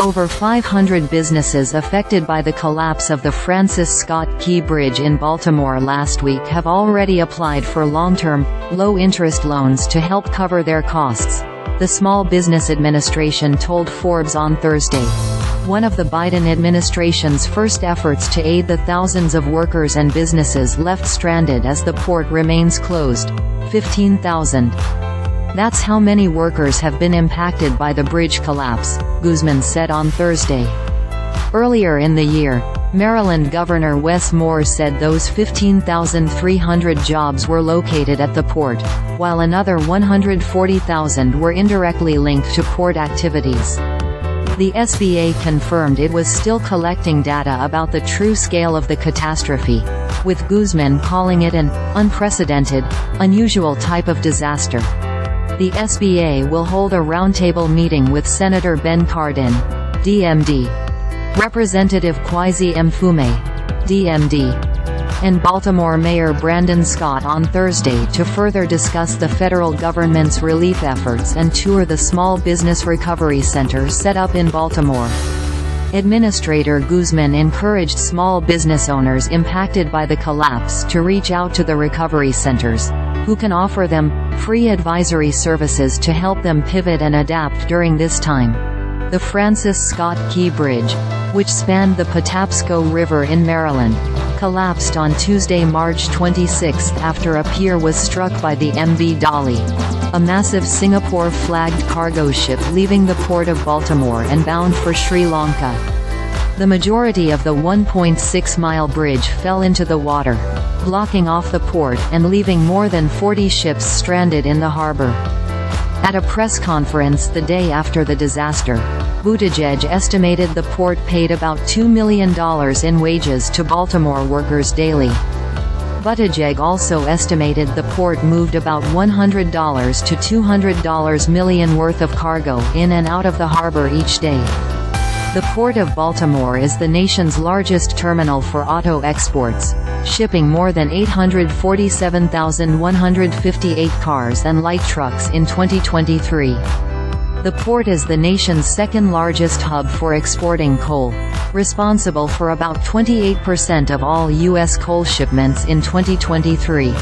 Over 500 businesses affected by the collapse of the Francis Scott Key Bridge in Baltimore last week have already applied for long-term, low-interest loans to help cover their costs, the Small Business Administration told Forbes on Thursday. One of the Biden administration's first efforts to aid the thousands of workers and businesses left stranded as the port remains closed. 15,000. That's how many workers have been impacted by the bridge collapse, Guzman said on Thursday. Earlier in the year, Maryland Governor Wes Moore said those 15,300 jobs were located at the port, while another 140,000 were indirectly linked to port activities. The SBA confirmed it was still collecting data about the true scale of the catastrophe, with Guzman calling it an unprecedented, unusual type of disaster. The SBA will hold a roundtable meeting with Senator Ben Cardin, DMD, Representative Kweisi Mfume, DMD, and Baltimore Mayor Brandon Scott on Thursday to further discuss the federal government's relief efforts and tour the small business recovery center set up in Baltimore. Administrator Guzman encouraged small business owners impacted by the collapse to reach out to the recovery centers, who can offer them free advisory services to help them pivot and adapt during this time. The Francis Scott Key Bridge, which spanned the Patapsco River in Maryland, collapsed on Tuesday, March 26 after a pier was struck by the MV Dali, a massive Singapore-flagged cargo ship leaving the Port of Baltimore and bound for Sri Lanka. The majority of the 1.6-mile bridge fell into the water, blocking off the port and leaving more than 40 ships stranded in the harbor. At a press conference the day after the disaster, Buttigieg estimated the port paid about $2 million in wages to Baltimore workers daily. Buttigeg also estimated the port moved about $100 to $200 million worth of cargo in and out of the harbor each day. The Port of Baltimore is the nation's largest terminal for auto exports, shipping more than 847,158 cars and light trucks in 2023. The port is the nation's second-largest hub for exporting coal, responsible for about 28% of all U.S. coal shipments in 2023.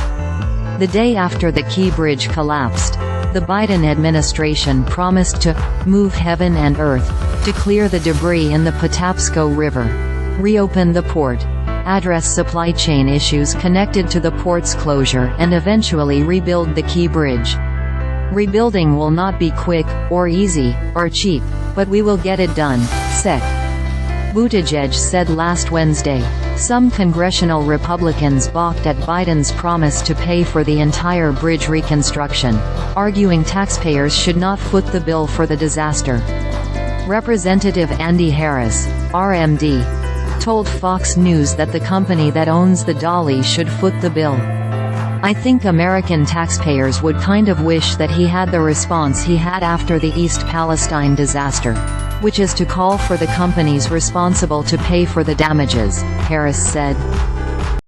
The day after the Key Bridge collapsed, the Biden administration promised to move heaven and earth to clear the debris in the Patapsco River, reopen the port, address supply chain issues connected to the port's closure and eventually rebuild the Key Bridge. Rebuilding will not be quick, or easy, or cheap, but we will get it done, Sec. Buttigieg said last Wednesday. Some congressional Republicans balked at Biden's promise to pay for the entire bridge reconstruction, arguing taxpayers should not foot the bill for the disaster. Representative Andy Harris, RMD, told Fox News that the company that owns the Dali should foot the bill. I think American taxpayers would kind of wish that he had the response he had after the East Palestine disaster, which is to call for the companies responsible to pay for the damages, Harris said.